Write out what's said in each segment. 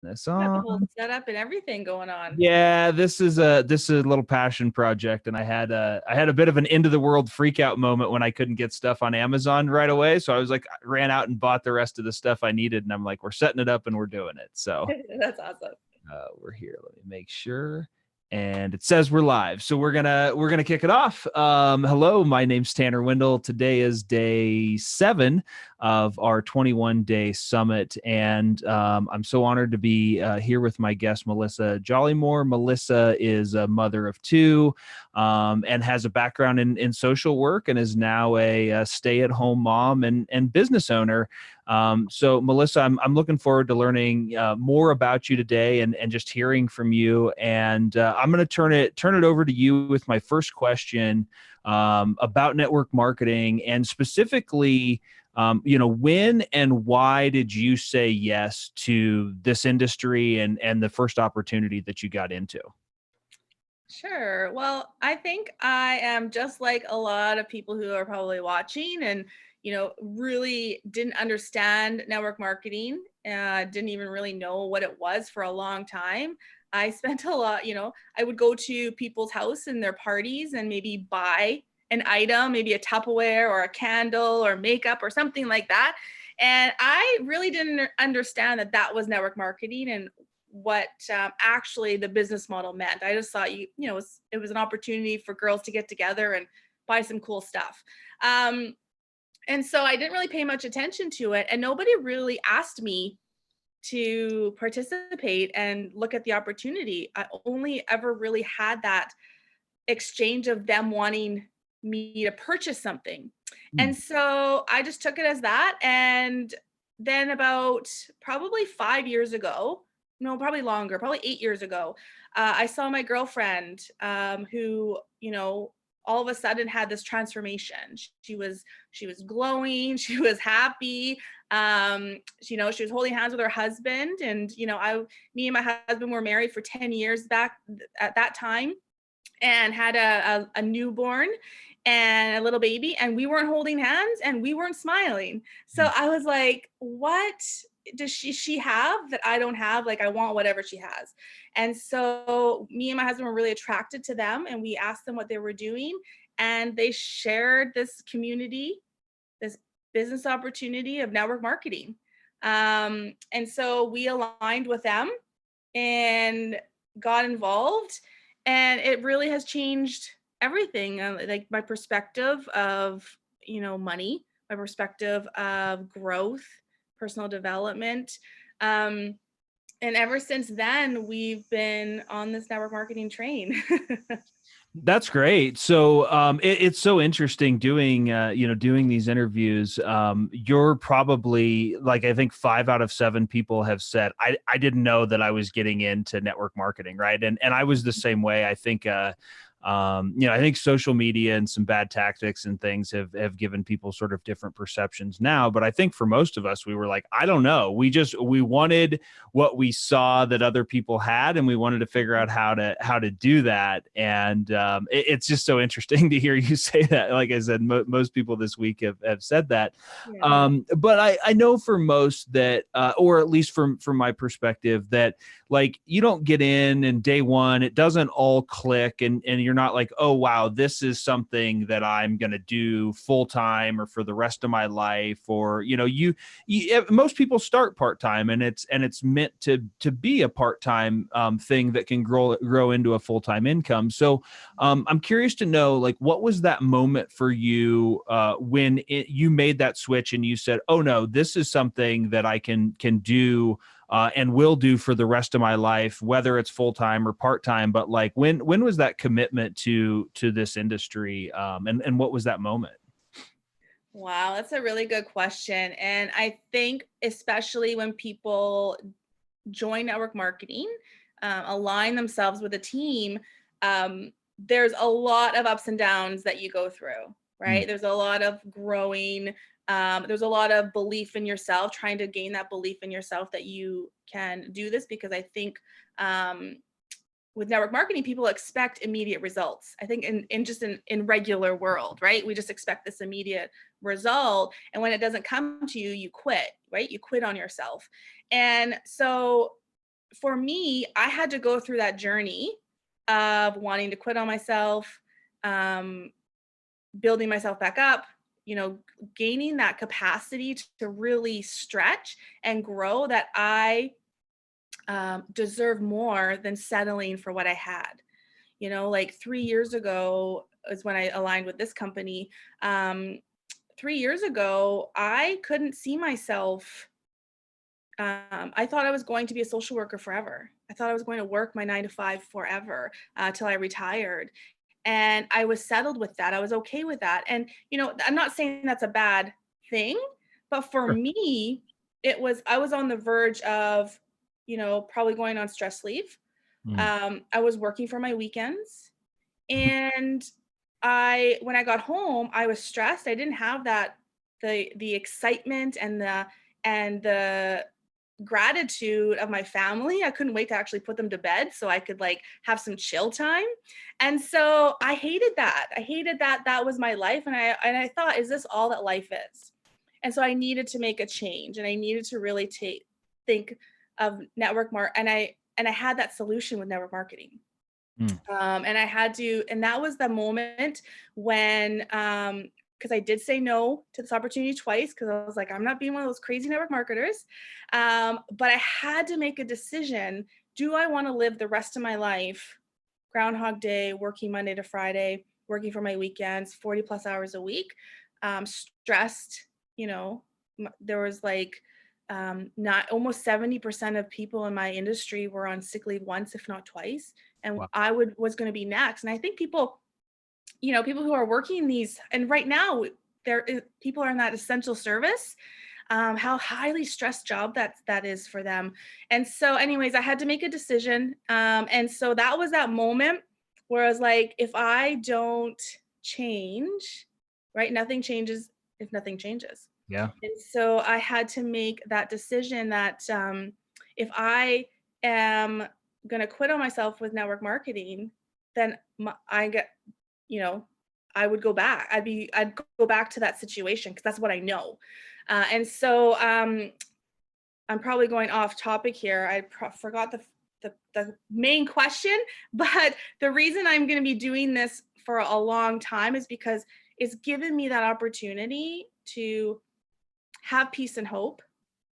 This You got the on. whole setup and everything going on. Yeah, this is a little passion project, and I had a bit of an end of the world freak out moment when I couldn't get stuff on Amazon right away. So I was like, I ran out and bought the rest of the stuff I needed, and I'm like, we're setting it up and we're doing it. So That's awesome. we're here. Let me make sure. And it says we're live. So we're gonna kick it off. Hello, my name's Tanner Windle. Today is day 7 of our 21-day summit, and I'm so honored to be here with my guest Melissa Jollymore. Melissa is a mother of 2, and has a background in social work, and is now a stay-at-home mom and business owner. So Melissa, I'm looking forward to learning more about you today, and just hearing from you. And I'm going to turn it over to you with my first question about network marketing, and specifically, when and why did you say yes to this industry and the first opportunity that you got into? Sure. Well, I think I am just like a lot of people who are probably watching and, really didn't understand network marketing, didn't even really know what it was for a long time. I spent a lot, I would go to people's house and their parties and maybe buy an item, maybe a Tupperware or a candle or makeup or something like that. And I really didn't understand that that was network marketing and what actually the business model meant. I just thought it was an opportunity for girls to get together and buy some cool stuff. Um, and so I didn't really pay much attention to it, and nobody really asked me to participate and look at the opportunity. I only ever really had that exchange of them wanting me to purchase something. Hmm. And so I just took it as that. And then about probably 5 years ago, no, probably longer, probably 8 years ago, I saw my girlfriend who, all of a sudden had this transformation. She was glowing, she was happy. She was holding hands with her husband, and me and my husband were married for 10 years back at that time, and had a newborn and a little baby, and we weren't holding hands and we weren't smiling. So I was like, what does she have that I don't have? Like, I want whatever she has. And so me and my husband were really attracted to them, and we asked them what they were doing, and they shared this community, this business opportunity of network marketing. And so we aligned with them and got involved, and it really has changed everything, like my perspective of money, my perspective of growth, personal development. um, and ever since then we've been on this network marketing train. That's great. So it's so interesting doing doing these interviews. You're probably, like, I think 5 out of 7 people have said I didn't know that I was getting into network marketing, right? And I was the same way. I think I think social media and some bad tactics and things have given people sort of different perceptions now. But I think for most of us, we were like, I don't know. We wanted what we saw that other people had, and we wanted to figure out how to do that. And it's just so interesting to hear you say that. Like I said, most people this week have said that. Yeah. But I know for most that, or at least from my perspective, that like you don't get in and day one, it doesn't all click, and you're not like, oh wow, this is something that I'm going to do full time or for the rest of my life. Or most people start part-time, and it's meant to be a part-time thing that can grow into a full-time income. So I'm curious to know, like, what was that moment for you when you made that switch and you said, oh no, this is something that I can do and will do for the rest of my life, whether it's full time or part time. But like, when was that commitment to this industry, and what was that moment? Wow, that's a really good question. And I think especially when people join network marketing, align themselves with a team, there's a lot of ups and downs that you go through, Mm. right? There's a lot of growing. There's a lot of belief in yourself, trying to gain that belief in yourself that you can do this, because I think um, with network marketing, people expect immediate results. I think in regular world, right? We just expect this immediate result. And when it doesn't come to you, you quit, right? You quit on yourself. And so for me, I had to go through that journey of wanting to quit on myself, um, building myself back up, gaining that capacity to really stretch and grow, that I deserve more than settling for what I had. Like 3 years ago is when I aligned with this company. 3 years ago, I couldn't see myself. I thought I was going to be a social worker forever. I thought I was going to work my 9 to 5 forever till I retired. And I was settled with that. I was okay with that. And, I'm not saying that's a bad thing, but for Sure. me, I was on the verge of, probably going on stress leave. Mm. I was working for my weekends, and when I got home, I was stressed. I didn't have the excitement and the gratitude of my family. I couldn't wait to actually put them to bed so I could like have some chill time. And so I hated that. I hated that that was my life. And I thought, is this all that life is? And so I needed to make a change, and I needed to really think of and I had that solution with network marketing. Mm. And I had to, and that was the moment when, because I did say no to this opportunity twice, because I was like, I'm not being one of those crazy network marketers. But I had to make a decision. Do I want to live the rest of my life, Groundhog Day, working Monday to Friday, working for my weekends, 40 plus hours a week, stressed, there was like, not almost 70% of people in my industry were on sick leave once, if not twice. And Wow. I was going to be next. And I think people who are working these, and right now people are in that essential service, how highly stressed job that is for them. And so anyways, I had to make a decision. And so that was that moment where I was like, if I don't change, right, nothing changes if nothing changes. Yeah. And so I had to make that decision that if I am going to quit on myself with network marketing, then I would go back. I'd go back to that situation because that's what I know. And so I'm probably going off topic here. I forgot the main question, but the reason I'm going to be doing this for a long time is because it's given me that opportunity to have peace and hope,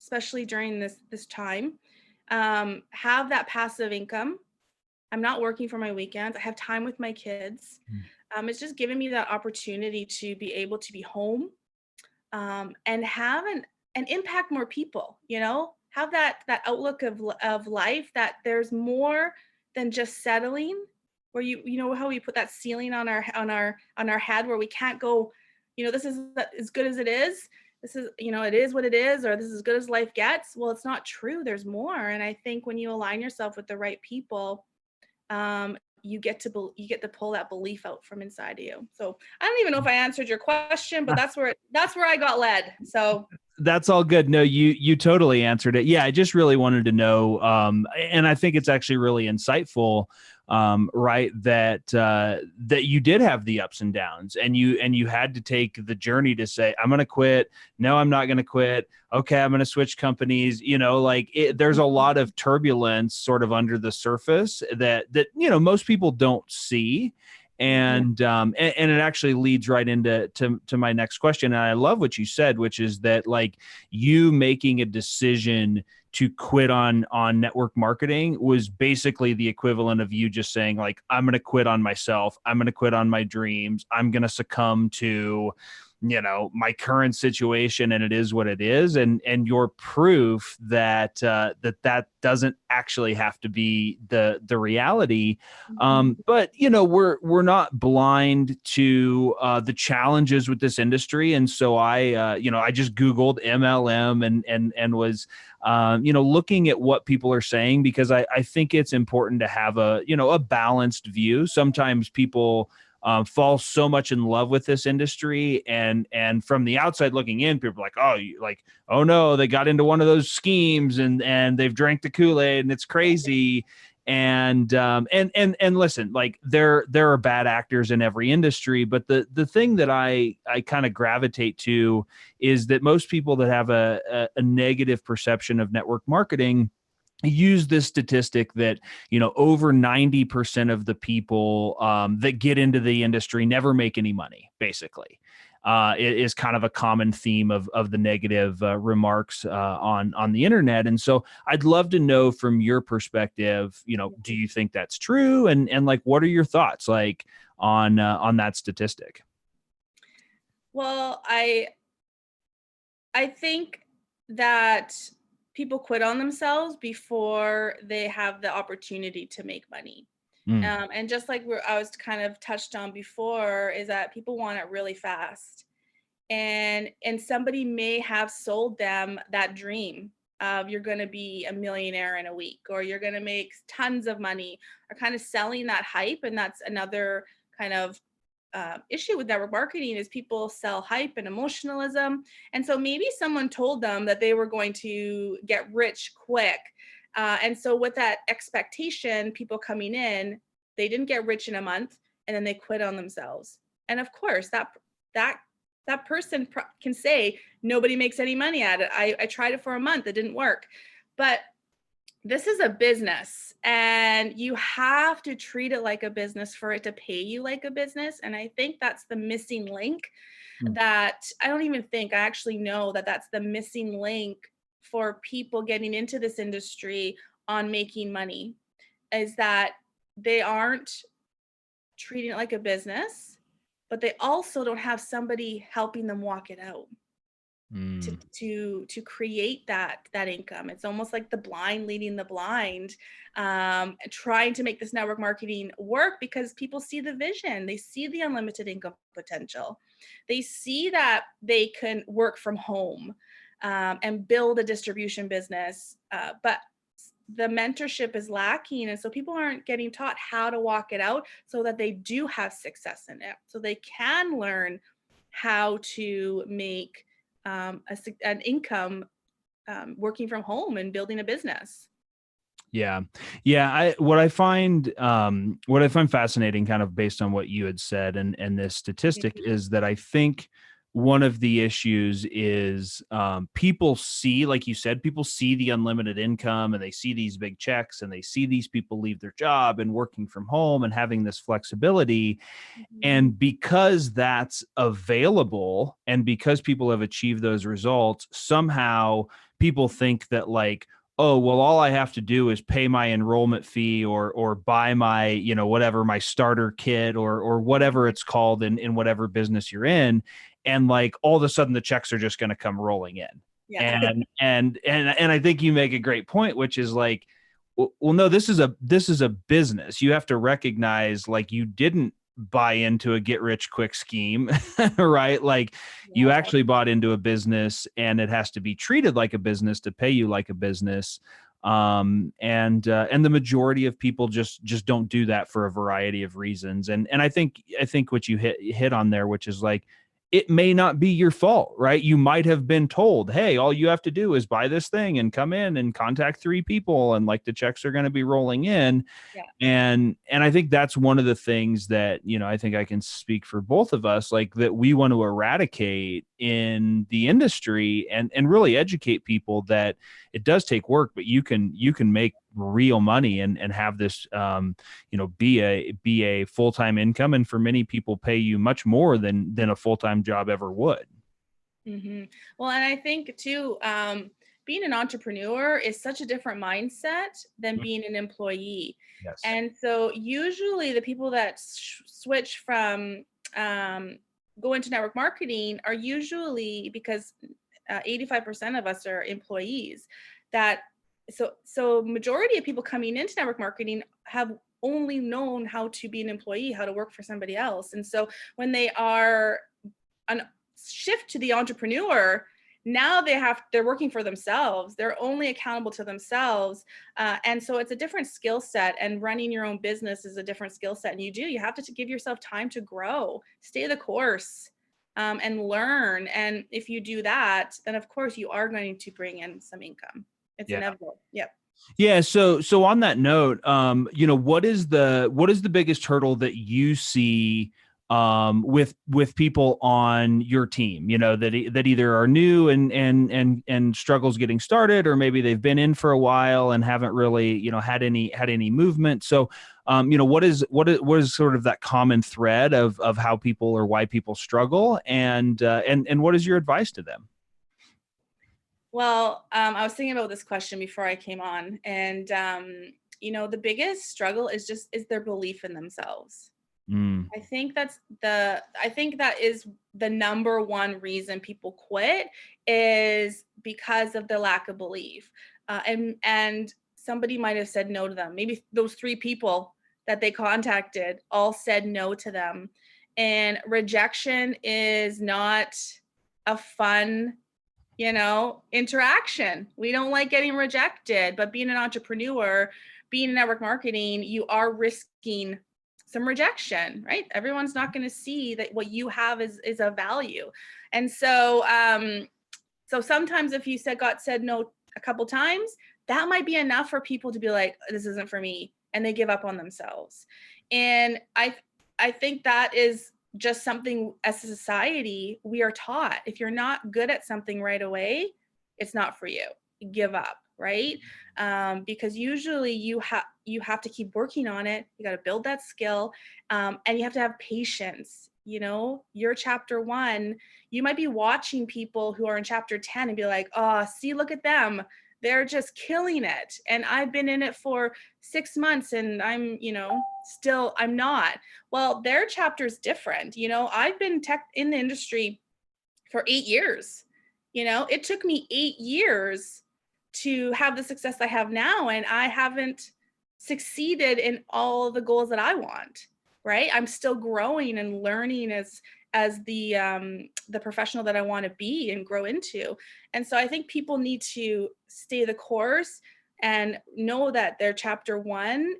especially during this time. Have that passive income. I'm not working for my weekends. I have time with my kids. Mm. It's just given me that opportunity to be able to be home, and have and impact more people. Have that outlook of life, that there's more than just settling. Where you know how we put that ceiling on our head, where we can't go. This is as good as it is. This is, it is what it is, or this is as good as life gets. Well, it's not true. There's more. And I think when you align yourself with the right people, you get to pull that belief out from inside of you. So I don't even know if I answered your question, but that's where I got led. So That's all good. No, you totally answered it. Yeah, I just really wanted to know, and I think it's actually really insightful, right? That you did have the ups and downs, and you had to take the journey to say, I'm going to quit. No, I'm not going to quit. Okay, I'm going to switch companies. There's a lot of turbulence sort of under the surface that most people don't see. And it actually leads right into my next question. And I love what you said, which is that like you making a decision to quit on network marketing was basically the equivalent of you just saying like, I'm going to quit on myself. I'm going to quit on my dreams. I'm going to succumb to my current situation, and it is what it is. And your proof that that doesn't actually have to be the reality. But we're not blind to the challenges with this industry. And so I just Googled MLM and was looking at what people are saying, because I think it's important to have a balanced view. Sometimes people fall so much in love with this industry, and from the outside looking in, people are like, oh no, they got into one of those schemes and they've drank the Kool-Aid and it's crazy. And listen, like there are bad actors in every industry, but the thing that I kind of gravitate to is that most people that have a negative perception of network marketing use this statistic that, over 90% of the people that get into the industry never make any money, basically. It is kind of a common theme of the negative remarks on the internet. And so I'd love to know from your perspective, do you think that's true? And like, what are your thoughts like on that statistic? Well, I think that people quit on themselves before they have the opportunity to make money. Mm, And just like I was kind of touched on before, is that people want it really fast, and somebody may have sold them that dream of you're going to be a millionaire in a week, or you're going to make tons of money, or kind of selling that hype. And that's another kind of issue with network marketing, is people sell hype and emotionalism. And so maybe someone told them that they were going to get rich quick. And so with that expectation, people coming in, they didn't get rich in a month, and then they quit on themselves. And of course, that that person can say nobody makes any money at it. I tried it for a month, it didn't work. But this is a business, and you have to treat it like a business for it to pay you like a business. And I think that's the missing link, mm, that I don't even think, I actually know that that's the missing link for people getting into this industry on making money, is that they aren't treating it like a business, but they also don't have somebody helping them walk it out to mm. create that income. It's almost like the blind leading the blind, trying to make this network marketing work, because people see the vision, they see the unlimited income potential, they see that they can work from home, and build a distribution business, but the mentorship is lacking, and so people aren't getting taught how to walk it out so that they do have success in it, so they can learn how to make an income, working from home and building a business. Yeah. Yeah. What I find fascinating, kind of based on what you had said and this statistic, Mhm. is that I think one of the issues is people see, like you said, people see the unlimited income and they see these big checks and they see these people leave their job and working from home and having this flexibility. Mhm. And because that's available and because people have achieved those results, somehow people think that, like, oh, well, all I have to do is pay my enrollment fee or buy my, whatever, my starter kit or whatever Mhm. it's called in whatever business you're in. And like all of a sudden the checks are just going to come rolling in. Yeah. And I think you make a great point, which is like, well, no, this is a business. You have to recognize, like, you didn't buy into a get rich quick scheme, right? Like, you Yeah. actually bought into a business, and it has to be treated like a business to pay you like a business. And the majority of people just don't do that for a variety of reasons. And I think what you hit on there, which is like, it may not be your fault, right? You might have been told, hey, all you have to do is buy this thing and come in and contact three people, and like the checks are going to be rolling in. Yeah. And I think that's one of the things that, I think I can speak for both of us, like, that we want to eradicate in the industry, and really educate people that it does take work, but you can make real money and have this, be a full-time income, and for many people pay you much more than a full-time job ever would. Hmm. Well, and I think too, being an entrepreneur is such a different mindset than Mm, being an employee. yes. And so, usually, the people that switch from um, going to network marketing are usually because 85% of us are employees. That so majority of people coming into network marketing have only known how to be an employee, how to work for somebody else. And so when they are an shift to the entrepreneur, now they're working for themselves, they're only accountable to themselves, and so it's a different skill set, and running your own business is a different skill set, and you have to give yourself time to grow, stay the course, and learn. And if you do that, then of course you are going to bring in some income. It's Yeah. inevitable. Yep. Yeah. So on that note, what is the biggest hurdle that you see with people on your team, that either are new and struggles getting started, or maybe they've been in for a while and haven't really, had any movement. So, what is sort of that common thread of how people or why people struggle, and what is your advice to them? Well, I was thinking about this question before I came on, and the biggest struggle is their belief in themselves. Mm, I think that is the number one reason people quit, is because of the lack of belief. And somebody might have said no to them. Maybe those three people that they contacted all said no to them. And rejection is not a fun, interaction. We don't like getting rejected, but being an entrepreneur, being in network marketing, you are risking some rejection, right? Everyone's not going to see that what you have is of value. And so sometimes if you got said no a couple times, that might be enough for people to be like, this isn't for me, and they give up on themselves. And I think that is just something as a society we are taught. If you're not good at something right away, it's not for you. Give up, right? Because usually you have to keep working on it. You got to build that skill, and you have to have patience. You're chapter 1. You might be watching people who are in chapter 10 and be like, oh, see, look at them. They're just killing it. And I've been in it for 6 months and I'm, still, I'm not. Well, their chapter is different. I've been in the industry for 8 years. It took me 8 years to have the success I have now, and I haven't succeeded in all the goals that I want, right? I'm still growing and learning as the professional that I want to be and grow into. And so I think people need to stay the course and know that their chapter 1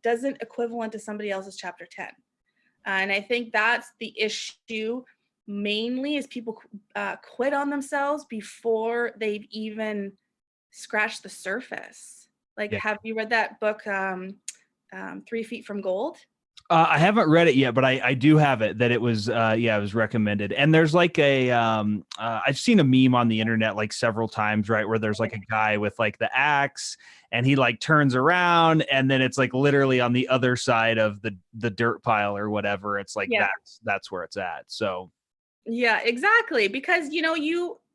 doesn't equivalent to somebody else's chapter 10. And I think that's the issue mainly, is people quit on themselves before they've even scratched the surface. Like, yeah. have you read that book, 3 Feet from Gold? I haven't read it yet, but I do have it, that it was, it was recommended. And there's like I've seen a meme on the internet like several times, right? Where there's like a guy with like the axe, and he like turns around, and then it's like literally on the other side of the dirt pile or whatever. It's like, Yeah. that's where it's at. So Yeah, exactly. Because, you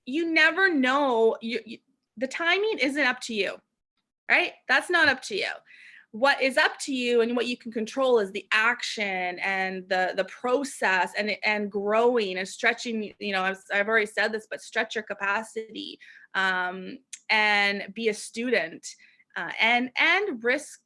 never know, the timing isn't up to you, right? That's not up to you. What is up to you and what you can control is the action and the process and growing and stretching. I've already said this, but stretch your capacity, and be a student, and risk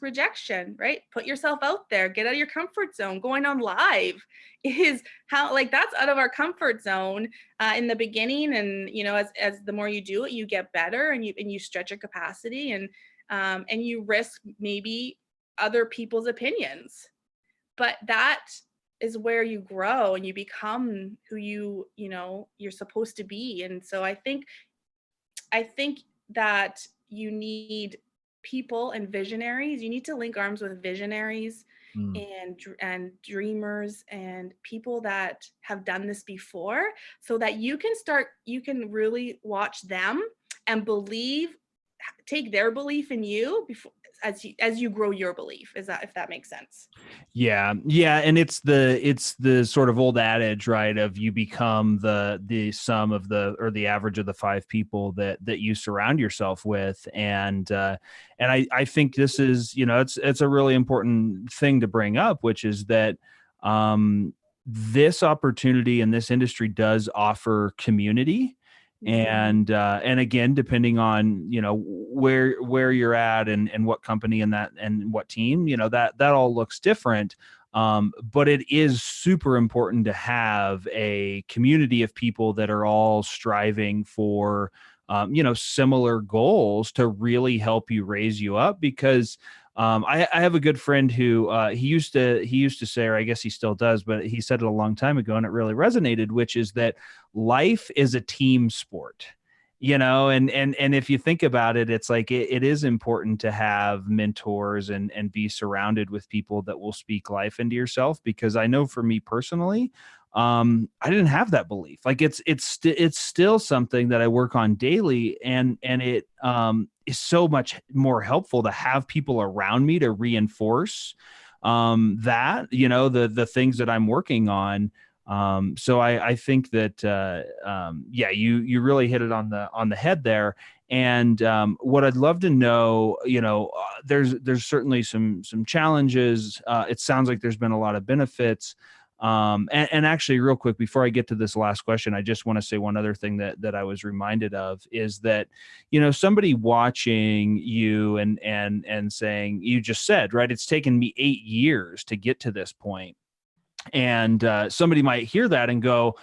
rejection, right? Put yourself out there, get out of your comfort zone. Going on live is that's out of our comfort zone in the beginning. And as the more you do it, you get better, and you stretch your capacity, and you risk maybe other people's opinions, but that is where you grow and you become who you're supposed to be. And so I think that you need people and visionaries. You need to link arms with visionaries mm, and dreamers and people that have done this before, so that you can really watch them and take their belief in you before, as you grow your belief. If that makes sense? yeah, and it's the sort of old adage, right? Of you become the sum of the average of the 5 people that you surround yourself with. And I think this is, it's a really important thing to bring up, which is that this opportunity in this industry does offer community. And again, depending on where you're at and what company and what team, that all looks different. But it is super important to have a community of people that are all striving for similar goals to really help you raise you up. Because I have a good friend who he used to say, or I guess he still does, but he said it a long time ago, and it really resonated, which is that life is a team sport. and if you think about it, it's like it is important to have mentors and be surrounded with people that will speak life into yourself, because I know for me personally, I didn't have that belief. Like it's still something that I work on daily, and it is so much more helpful to have people around me to reinforce that, the things that I'm working on. So I think that yeah, you really hit it on the head there. And what I'd love to know, there's certainly some challenges. It sounds like there's been a lot of benefits. And actually, real quick, before I get to this last question, I just want to say one other thing that I was reminded of is that, somebody watching you and saying, you just said, right, it's taken me 8 years to get to this point. And somebody might hear that and go,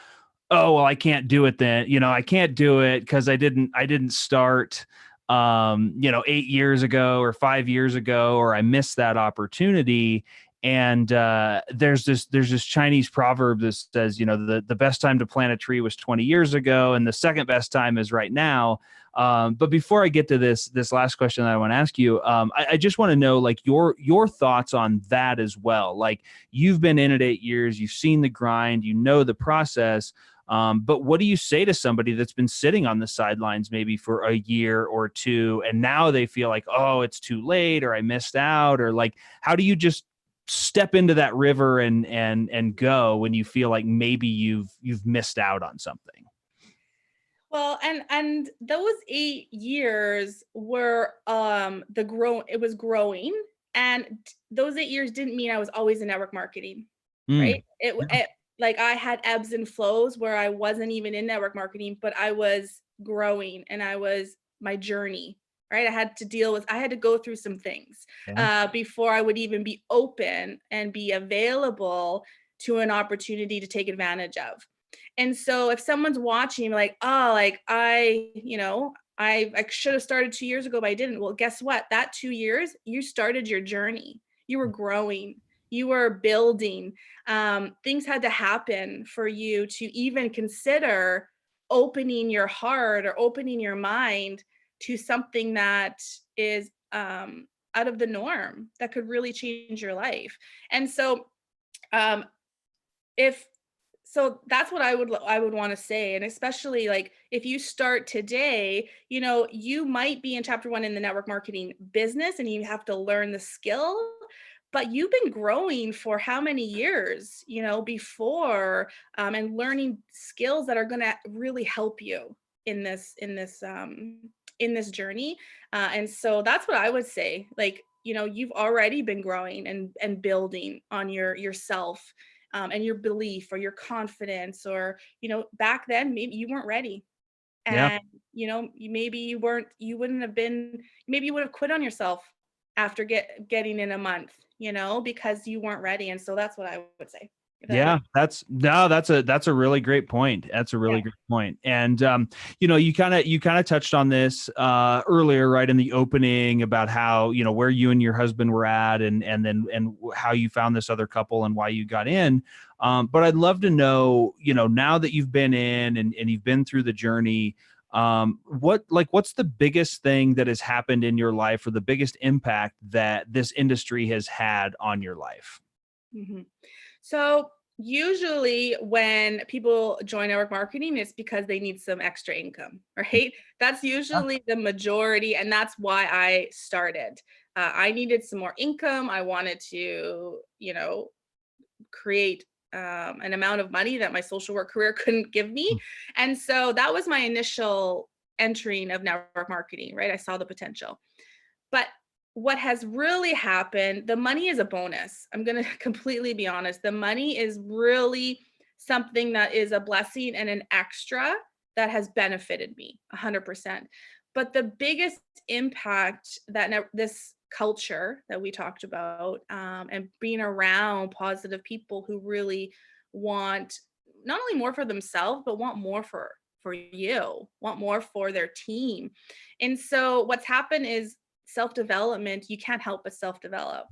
oh, well, I can't do it then. I can't do it because I didn't start 8 years ago or 5 years ago, or I missed that opportunity. And there's this Chinese proverb that says, the best time to plant a tree was 20 years ago, and the second best time is right now. But before I get to this last question that I want to ask you, I just want to know, like, your thoughts on that as well. Like, you've been in it 8 years, you've seen the grind, the process. But what do you say to somebody that's been sitting on the sidelines maybe for a year or two, and now they feel like, oh, it's too late, or I missed out, or like, how do you just step into that river and go when you feel like maybe you've missed out on something? Well, and those 8 years were it was growing, and those 8 years didn't mean I was always in network marketing, Mm, right? It like I had ebbs and flows where I wasn't even in network marketing, but I was growing, and I was my journey, right? I had to go through some things yeah. before I would even be open and be available to an opportunity to take advantage of. And so if someone's watching, like, oh, like I should have started 2 years ago, but I didn't. Well, guess what? That 2 years, you started your journey. You were growing. You were building. Things had to happen for you to even consider opening your heart or opening your mind to something that is out of the norm that could really change your life. And so um, if so that's what I would want to say. And especially, like, if you start today, you might be in chapter 1 in the network marketing business and you have to learn the skill, but you've been growing for how many years, before, and learning skills that are going to really help you in this journey. And so that's what I would say. Like, you've already been growing and building on yourself, and your belief or your confidence, or back then maybe you weren't ready, Yeah. and maybe you wouldn't have been, maybe you would have quit on yourself after getting in a month, because you weren't ready. And so that's what I would say, if that Yeah, makes. that's a really great point. That's a Yeah. really great point. And you kind of touched on this earlier, right, in the opening, about how, where you and your husband were at, and how you found this other couple and why you got in. But I'd love to know, now that you've been in and you've been through the journey, what's the biggest thing that has happened in your life, or the biggest impact that this industry has had on your life? Mhm. So usually when people join network marketing, it's because they need some extra income, right? That's usually the majority, and that's why I started. I needed some more income. I wanted to, create an amount of money that my social work career couldn't give me. And so that was my initial entering of network marketing, right? I saw the potential. But what has really happened, the money is a bonus. I'm going to completely be honest. The money is really something that is a blessing and an extra that has benefited me 100%. But the biggest impact that this culture that we talked about, and being around positive people who really want not only more for themselves, but want more for you, want more for their team. And so what's happened is self-development. You can't help but self-develop.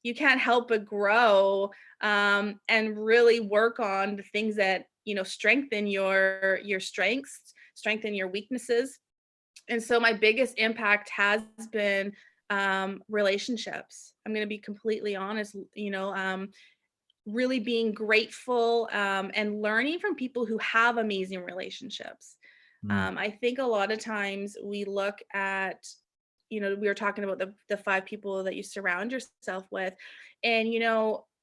You can't help but grow, and really work on the things that strengthen your strengths, strengthen your weaknesses, And so my biggest impact has been relationships. I'm going to be completely honest, really being grateful and learning from people who have amazing relationships. Mm. I think a lot of times we look at, we were talking about the five people that you surround yourself with. And,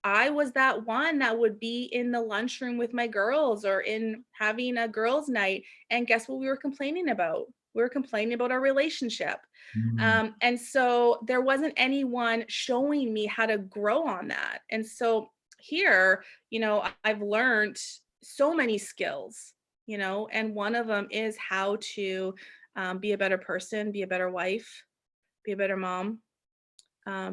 I was that one that would be in the lunchroom with my girls or in having a girls' night. And guess what we were complaining about? We were complaining about our relationship. Mm. And so there wasn't anyone showing me how to grow on that. And so here, I've learned so many skills, and one of them is how to be a better person, be a better wife, be a better mom,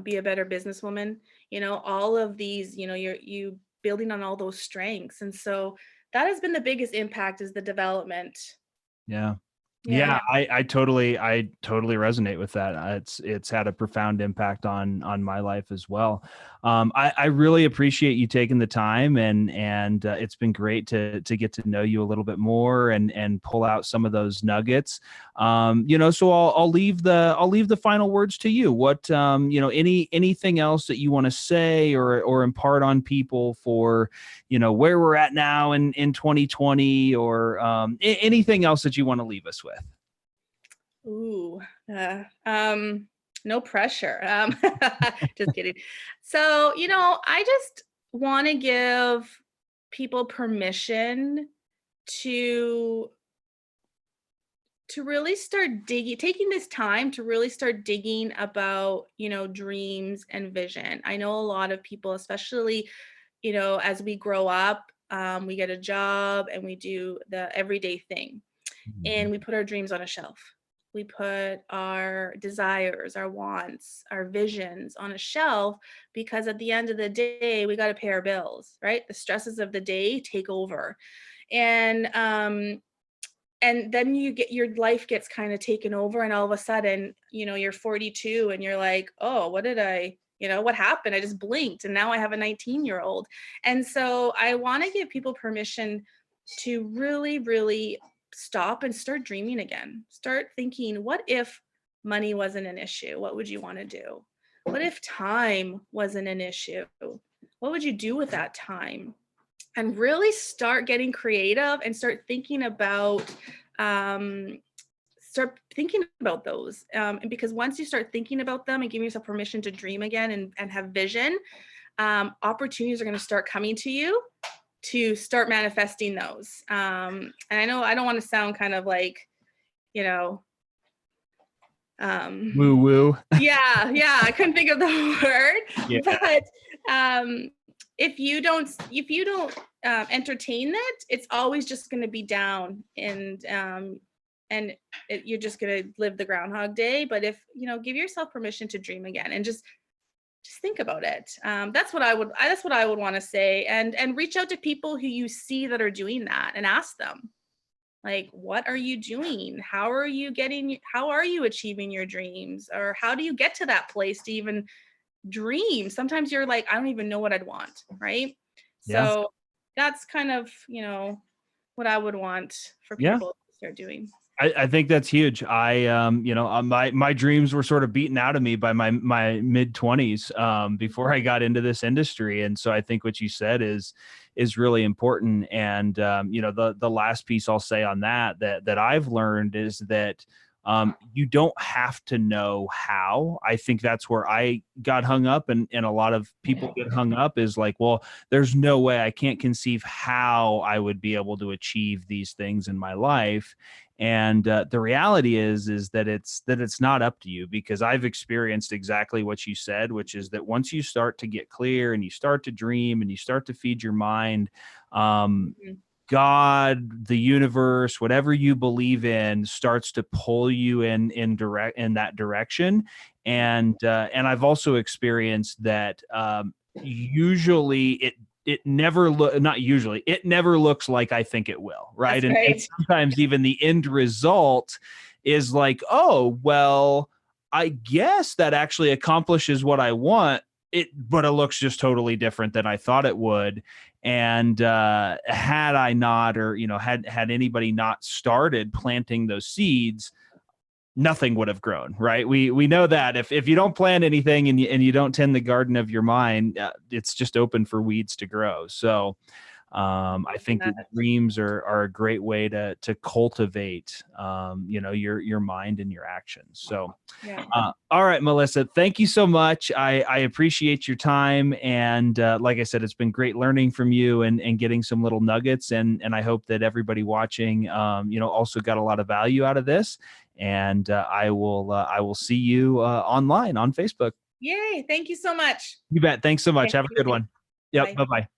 be a better businesswoman. All of these, you building on all those strengths. And so that has been the biggest impact, is the development. Yeah. Yeah. Yeah, I totally resonate with that. It's had a profound impact on my life as well. I really appreciate you taking the time, and it's been great to get to know you a little bit more and pull out some of those nuggets. So I'll leave the final words to you. What anything else that you want to say or impart on people for where we're at now in 2020, or anything else that you want to leave us with. Ooh, no pressure. Just kidding. So, I just want to give people permission to really start digging, taking this time to really start digging about, dreams and vision. I know a lot of people, especially, as we grow up, we get a job and we do the everyday thing, Mhm. and we put our dreams on a shelf. We put our desires, our wants, our visions on a shelf, because at the end of the day, we got to pay our bills, right? The stresses of the day take over. And then your life gets kind of taken over, and all of a sudden, you're 42 and you're like, oh, what happened? I just blinked and now I have a 19-year-old. And so I want to give people permission to really, really stop and start dreaming again. Start thinking, what if money wasn't an issue? What would you want to do? What if time wasn't an issue? What would you do with that time? And really start getting creative and start thinking about those. And because once you start thinking about them and giving yourself permission to dream again and have vision, opportunities are going to start coming to you to start manifesting those. And I know I don't want to sound kind of like, you know, Woo woo. yeah, I couldn't think of the Yeah. word, but if you don't entertain that, it's always just going to be down, and you're just going to live the Groundhog Day. But if give yourself permission to dream again and just think about it. That's what I would want to say, and reach out to people who you see that are doing that and ask them, like, what are you doing? How are you achieving your dreams? Or how do you get to that place to even dream? Sometimes you're like, I don't even know what I'd want, right? Yeah. So that's kind of, what I would want for Yeah. people to start doing. I think that's huge. My dreams were sort of beaten out of me by my mid 20s, before I got into this industry, and so I think what you said is really important. And the last piece I'll say on that I've learned is that you don't have to know how. I think that's where I got hung up, and a lot of people get hung up, is like, well, there's no way, I can't conceive how I would be able to achieve these things in my life. And the reality is that it's not up to you, because I've experienced exactly what you said, which is that once you start to get clear and you start to dream and you start to feed your mind, Mhm. God, the universe, whatever you believe in, starts to pull you in that direction. And I've also experienced that, usually it never look not usually it never looks like I think it will, right? That's And right. sometimes even the end result is like, oh well, I guess that actually accomplishes what I want. But it looks just totally different than I thought it would. And had I not, or had anybody not started planting those seeds, nothing would have grown, right? We know that if you don't plant anything and you don't tend the garden of your mind, it's just open for weeds to grow. So I think that dreams are a great way to cultivate, your mind and your actions. So, Yeah. all right, Melissa, thank you so much. I appreciate your time. And like I said, it's been great learning from you and getting some little nuggets. And I hope that everybody watching, also got a lot of value out of this. And I will see you online on Facebook. Yay. Thank you so much. You bet. Thanks so much. Okay, Have a be good safe. one. Yep. Bye. Bye-bye.